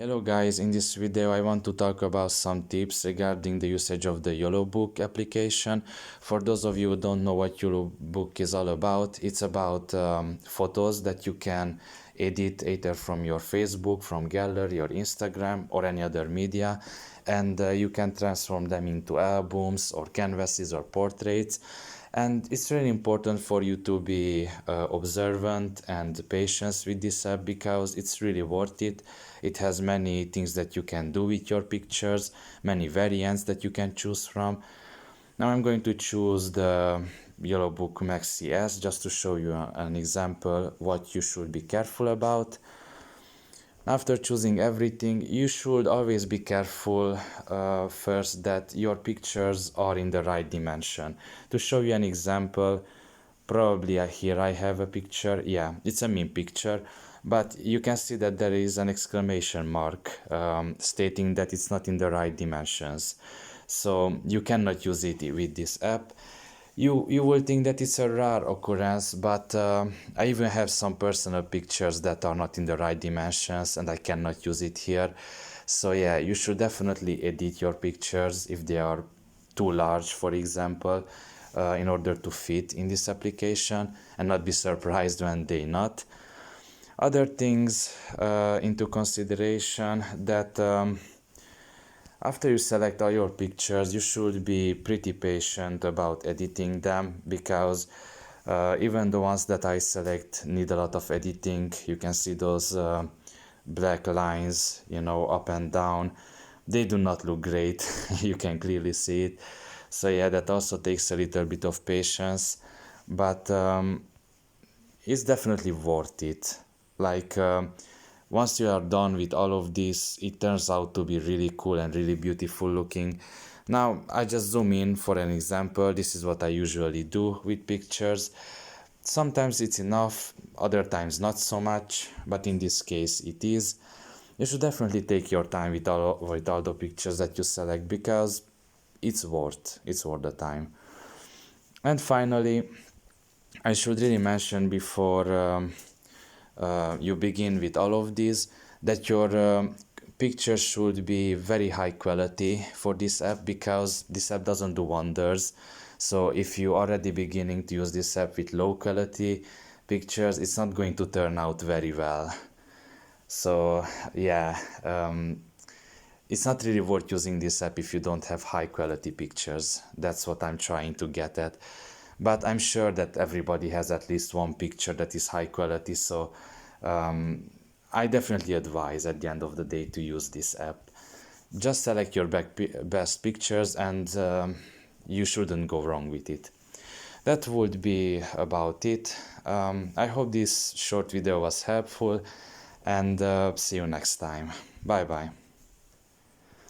Hello guys, in this video I want to talk about some tips regarding the usage of the Yolobook application. For those of you who don't know what Yolobook is all about, it's about photos that you can edit either from your Facebook, from gallery or Instagram or any other media, and you can transform them into albums or canvases or portraits. And it's really important for you to be observant and patient with this app because it's really worth it. It has many things that you can do with your pictures, many variants that you can choose from. Now I'm going to choose the Yolobook Maxi S just to show you an example what you should be careful about. After choosing everything, you should always be careful first that your pictures are in the right dimension. To show you an example, probably here I have a picture. Yeah, it's a meme picture, but you can see that there is an exclamation mark stating that it's not in the right dimensions. So you cannot use it with this app. You will think that it's a rare occurrence, but I even have some personal pictures that are not in the right dimensions and I cannot use it here. So yeah, you should definitely edit your pictures if they are too large, for example, in order to fit in this application and not be surprised when they not. Other things into consideration that after you select all your pictures, you should be pretty patient about editing them because even the ones that I select need a lot of editing. You can see those black lines, up and down. They do not look great. You can clearly see it. So yeah, that also takes a little bit of patience, but it's definitely worth it. Like, once you are done with all of this, it turns out to be really cool and really beautiful looking. Now, I just zoom in for an example. This is what I usually do with pictures. Sometimes it's enough, other times not so much, but in this case it is. You should definitely take your time with all the pictures that you select because it's worth the time. And finally, I should really mention before you begin with all of these that your pictures should be very high quality for this app because this app doesn't do wonders. So if you already beginning to use this app with low quality pictures, it's not going to turn out very well. So yeah, it's not really worth using this app if you don't have high quality pictures. That's what I'm trying to get at. But I'm sure that everybody has at least one picture that is high quality, so I definitely advise at the end of the day to use this app. Just select your best pictures and you shouldn't go wrong with it. That would be about it. I hope this short video was helpful and see you next time. Bye bye.